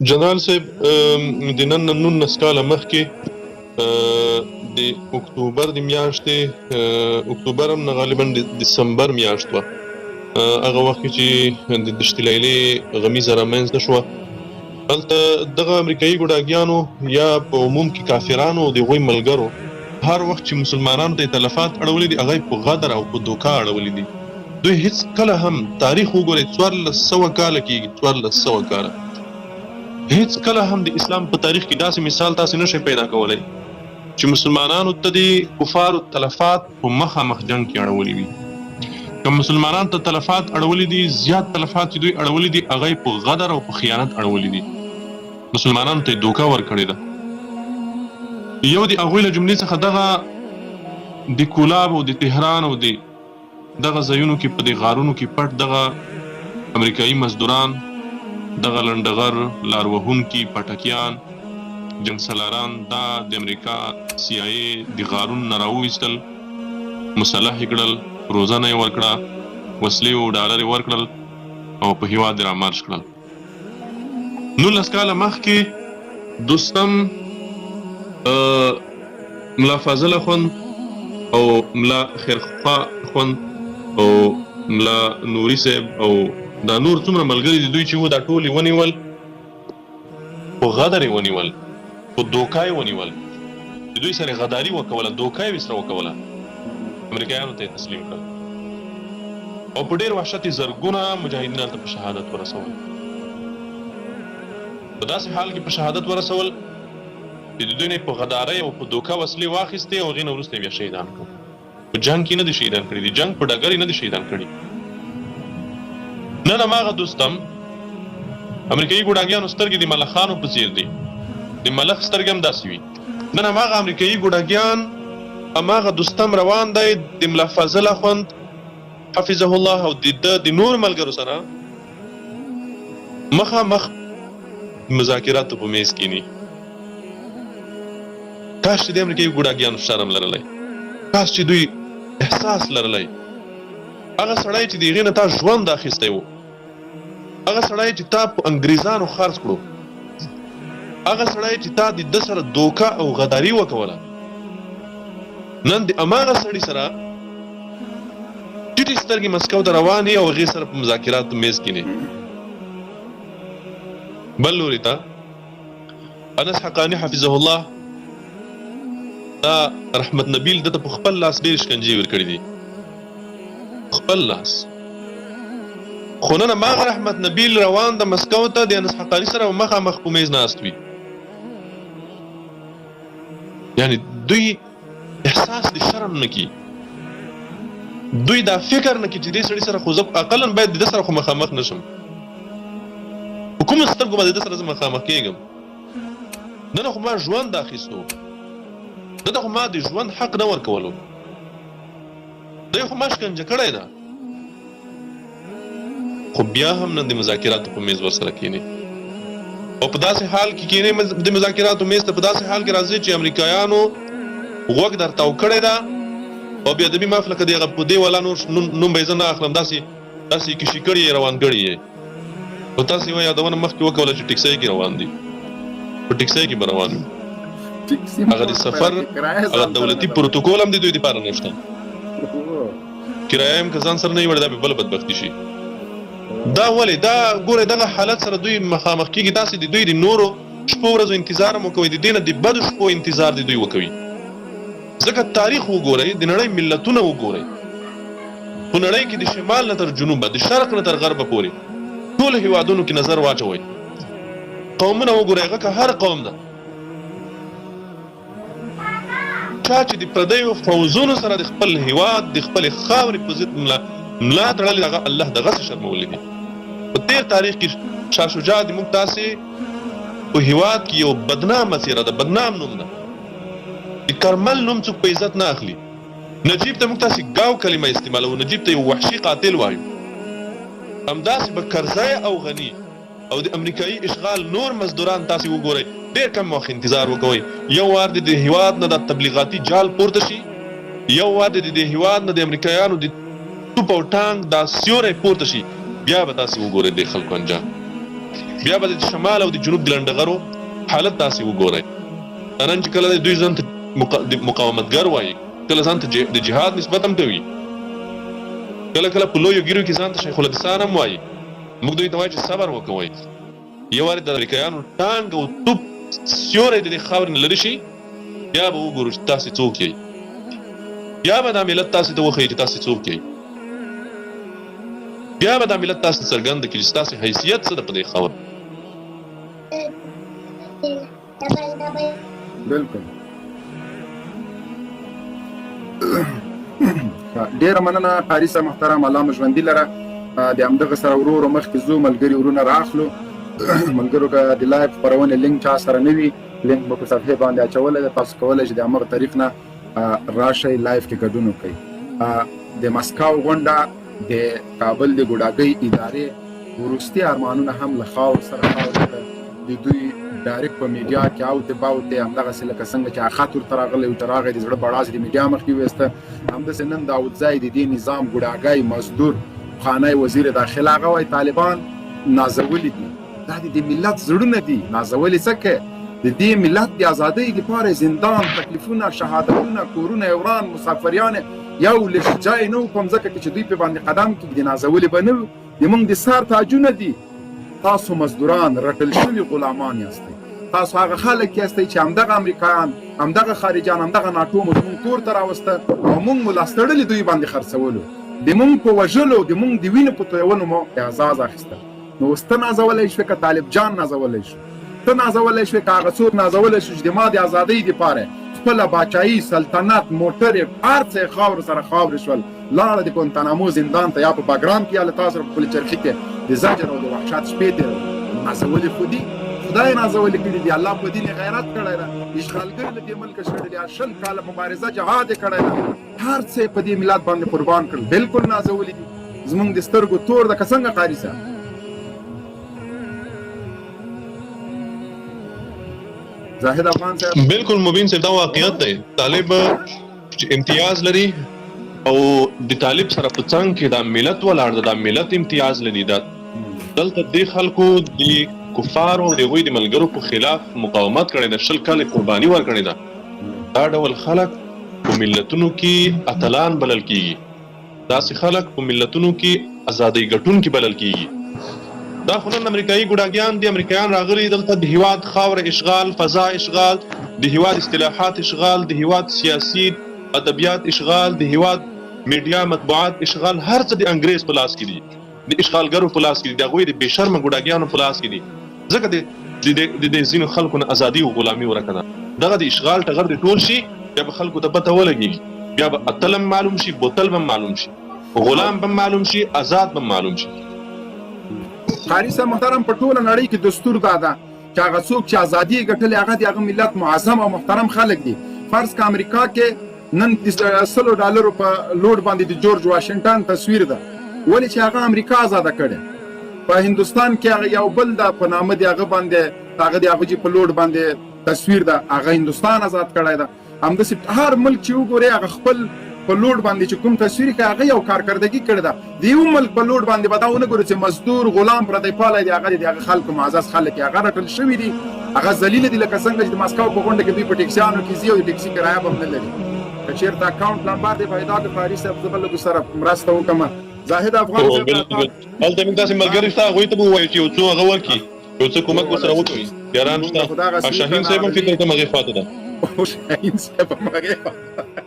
جنرال صاحب د نن 19 کاله مخکې د اکتوبر د میاشتې اکتوبر هم نه غالبا د دسمبر میاشت وه، هغه وخت کې چې د دشت لیلې غمیزه رامنځته شوه، هلته دغه امریکایي ګوډاګیانو یا په عموم کې کافرانو د هغوی ملګرو هر وخت چې مسلمانانو ته تلفات اړولي دي هغه په غدر او په دوکه اړولي دي. دوی هیڅ کله هم تاریخ وګورئ 1400 کاله کېږي 1400 کاله هیڅ کله هم د اسلام په تاریخ کې داسې مثال تاسو نشئ پیدا کولای چې مسلمانانو ته د کفارو تلفات په مخامخ جنگ کې اړولي وي. که مسلمانانو ته تلفات اړولي دي زیات تلفات چې دوی اړولي دي هغه په غدر او په خیانت اړولي دي، مسلمانانو ته دوکه ورکړې ده. یو د هغوی له جملې څخه دغه د کولاب او د تهران او د دغه ځایونو کې په دې غارونو کې پټ دغه امریکایي مزدوران، دغه لنډغر لاروهونکي پټکیان جنګ سالاران دا د امریکا سی آی ای د غارونو نه راوویستل، مسلح یې کړل، روزنه یې ورکړه، وسلې او ډالر یې ورکړل او په هېواد یې رامارش کړل. 19 کاله مخکې دوستم ملا فاضل اخوند او ملا خیرخوا اخوند او ملا نوري صاحب او دا نور څومره ملګري دي دوی چې و دا ټول یې ونیول، په غدر یې ونیول، په دوکه یې ونیول، د دوی سره غداري وکوله، دوکه یې ورسره وکوله، امریکایانو ته یې تسلیم کړل او په ډېر وحشت یې زرګونه مجاهدین هلته په شهادت ورسول. په داسې حال کې په شهادت ورسول چې د دوی نه په غدارۍ او په دوکه وسلې واخیستې او هغې نه وروسته یې بیا شهیدان کړل. په جنګ کې نه دي شهیدان کړي دي، جنګ په ډګر یې نه دي شهیدان کړي. نن هماغه دوستم امریکایي ګوډاګیانو سترګې د ملخانو په څیر دي، د ملخ سترګې هم داسې وي. نن هماغه امریکایي ګوډاګیان هماغه دوستم روان دی د ملا فاضل اخوند حفظه الله او د نور ملګرو سره مخامخ مذاکراتو په میز کینی. کاش چې د امریکایي ګوډاګیانو شرم لرلی، کاش چې دوی احساس لرلی. هغه سړی چې د هغې نه تا ژوند اخیستی و، هغه سړی چې تا په انګریزانو خرڅ کړو، هغه سړی چې تا د ده سره دوکه او غداري وکوله، نن د هماغه سړي سره ټیټې سترګې مسکو ته روان یې او هغې سره په مذاکراتو میز کینې. بل لوري ته انس حقاني حفظه الله دا رحمت نبیل دته په خپل لاس ډېر شکنجې ورکړي دي، خپل لاس. خو نن هماغه رحمت نبیل روان د مسکو ته د انس حقاني سره مخامخ په میز ناست وي. یعنی دوی احساس د شرم نه کي، دوی دا فکر نه کي چې دې سړي سره خو زه اقلا باید د ده سره خو مخامخ نشم، په کومو سترګو به د ده سره زه مخامخ کېږم. نه خو ما ژوند اخیستو، دته خو ما د ژوند حق نه ورکولو، دوی خو ما شکنجه کړی ده، خو بیا هم نن د مذاکراتو په میز ورسره کینی او په داسې حال کې کینی د مذاکراتو میز ته په داسې حال کې راځي چې امریکایانو غوږ در تاو کړی ده او بې ادبي معاف لکه د هغه په دې والا نور نوم به یې زه نه اخلم، داسې کشي کړي یې روان کړي یې او تاسې یوه یادونه مخکې وکوله چې ټکسۍ کې روان دي، په ټکسۍ کې به روان وي. هغه د سفر هغه دولتي پروتوکول هم د دوی دپاره نشته، کرایه هم که ځان سره نه وي وړی دا به بله بدبختي شي. دا ولې دا ګورئ دغه حالت سره دوی مخامخ کېږي، داسې د دوی د نورو شپو ورځو انتظار هم وکوئ، د دې نه د بدو شپو انتظار د دوی وکوي. ځکه تاریخ وګورئ، د نړۍ ملتونه وګورئ، په نړۍ کې د شمال نه تر جنوبه، د شرق نه تر غربه پورې ټولو هېوادونو کې نظر واچوئ، قومونه وګورئ، هغه که هر قوم ده چا چې د پردیو فوزونو سره د خپل هېواد د خپلې خاورې په ضد ملا تړلې هغه الله دغسې شرمولی دي. په تېر تاریخ کې شاه شجاع د موږ داسې په هېواد کې یو بدنامه څېره ده، بدنام نوم ده، د کرمل نوم څوک په عزت نه اخلي. نجیب ته موږ تاسې ګاو کلمه استعمالوو، نجیب ته یو وحشي قاتل وایو. همداسې به کرزی او غني او د امریکایي اشغال نور مزدوران تاسې وګورئ، ډېر کم وخت انتظار وکوئ، یو وار د دې هېواد نه د تبلیغاتي جال پورته شي، یو وار د دې هېواد نه د امریکایانو د توپ او ټانک دا سیوری پورته شي، بیا به تاسې وګورئ د خلکو انجام. بیا به د شمال او د جنوب د لنډغرو حالت تاسې وګورئ. نن چې کله دوی ځان ته مقاومتګر وایي، کله ځان ته د جهاد نسبت هم کوي، کله کله په لویو ګیرو کې ځان ته شیخ الاسلام هم وایي، موږ دوی ته وایو چې صبر وکوئ. یو وارې د امریکایانو ټانک او توپ سیوری د دې خاورې نه لرې شي، بیا به وګورو چې تاسې څوک یئ، بیا به دا ملت تاسې ته وښیي چې تاسې څوک یئ، بیا به دا ملت تاسې څرګند کړي چې ستاسې حیثیت څه ده په دې خاوره. بالکل ډیره مننه قاري صاحب محترم، الله مو ژوندي لره. د همدغه سره ورو ورو مخکې ځو، ملګري ورونه راخلو. ملګرو که د لایف خپرونې لینک چا سره نه وي، لینک به په صفحې باندې اچولی ده، تاسو کولی شئ د همغه طریق نه راشئ لایف کې ګډون وکړئ. د مسکو غونډه د کابل د ګوډاګۍ ادارې وروستي ارمانونه هم له خاورو سره خاورې کړه. د دوی ډایرکټ په میډیا کې اوتې باوتې همدغسې لکه څنګه چې خط ورته راغلی و چې راغی د زړه بړاس د میډیا مخکې وویسته، همداسې نن داودزی د دې نظام ګوډاګی مزدور پخوانی وزیر داخله هغه وایي طالبان نازولي دي. دا د ملت زړونه دي، نازولي څه کوي؟ د دې ملت د ازادۍ لپاره زندان، تکلیفونه، شهادتونه، کورونه وران، مسافریان یو لږ ځای نه و په مځکه کې چې دوی په باندې قدم کېږدي، نازولي به نه وو. زموږ د سر تاجونه دي. تاسو مزدوران رټل شوي غلامان یاستئ، تاسو هغه خلک یاستئ چې همدغه امریکایان، همدغه خارجیان، همدغه ناټو مو زموږ کور ته راوسته او موږ مو لاس تړلي دوی باندې خرڅولو، د موږ په وژلو، د موږ د وینو په تویولو مو اعزاز اخیسته. نو اوس ته نازولی شوې که طالب جان نازولی شو، ته نازولی شوې که هغه څوک نازولی شو چې د ما د ازادۍ دپاره خپله باچایي، سلطنت، موټرې، هر څه یې خاورو سره خاورې شول، لاړه د ګوانتانامو زندان ته یا په باګرام کې یا له تا سره په پل چرخي کې د زجر او د وحشت شپې تېروي. نازولي خو دي، خدای نازولي کړي دي، الله په دین غیرت کړی ده، اشغالګر له دې ملکه شړلي، 20 کاله مبارزه جهاد یې کړی ده، هر څه یې په دې ملت باندې قربان کړل. بالکل نازولي دي، زموږ د سترګو تور ده که څنګه قاري صاحب؟ زاهد افغان صاحب بالکل مبین صاحب دا واقعیت دی. طالب چې امتیاز لري او د طالب سره په څنګ کې دا ملت ولاړ ده، دا ملت امتیاز لري. دا دلته د خلکو د کفارو د هغوی د ملګرو په خلاف مقاومت کړی ده، 20 کاله قرباني ورکړې ده. دا ډول خلک په ملتونو کې اتلان بلل کیږي، داسې خلک په ملتونو کې ازادۍ ګټونکي بلل کیږي. دا خو نن امریکایي ګوډاګیان دي، امریکایان راغلي دلته د هیواد خاوره اشغال، فضا اشغال، د هیواد اصطلاحات اشغال، د هیواد سیاسي ادبیات اشغال، د هیواد میډیا مطبوعات اشغال، هر څه د انګریز په لاس کې دي، د اشغالګرو په لاس کې دي، د هغوی د بې شرمه ګوډاګیانو په لاس کې دي. ځکه د ځینو خلکو نه ازادي او غلامي ورکه ده. دغه د اشغال ټغر د ټول شي، بیا به خلکو ته پته ولګېږي، بیا به اتل هم معلوم شي، بوتل به معلوم شي، غلام به معلوم شي، آزاد به معلوم شي. قاري صاحب محترم، په ټوله نړۍ کې دستور دا ده چې هغه څوک چې ازادي یې ګټلې هغه د هغه ملت معظم او محترم خلک دي. فرض که امریکا کې نن $100 په لوډ باندې د جورج واشنګټن تصویر ده، ولې چې هغه امریکا آزاده کړې. په هندوستان کې هغه یو بل ده په نامه د هغه باندې، هغه د هغه په لوډ باندې تصویر ده، هغه هندوستان آزاد کړی ده. همداسې هر ملک چې وګورئ هغه خپل په لوډ باندې چې کوم تصویر کوي هغه یو کارکردګي کړې ده. د یو ملک په لوډ باندې به دا ونه ګورو چې مزدور، غلام، پردی پالی دی، هغه د هغه خلکو معزز خلک هغه راټول شوي دي، هغه ذلیله دي، لکه څنګه چې د مسکو په غونډه کې دوی په ټیکسیانو کې ځي او د ټیکسي کرایه به هم نه لري. که چېرته اکاونټ نمبر دی پیدا کړ قاري صاحب، زه به لږ سره مرسته وکړم. زاهد افغان صاحب هلته موږ داسې ملګري شته، هغوی ته به ووایو چې یو څو هغه ورکړي، یو څه کومک ورسره وکړي. یاران شته، شاهین صاحب هم فکر کوم هغې خوا ته ده. شاهین صاحب هم هغې خوا ته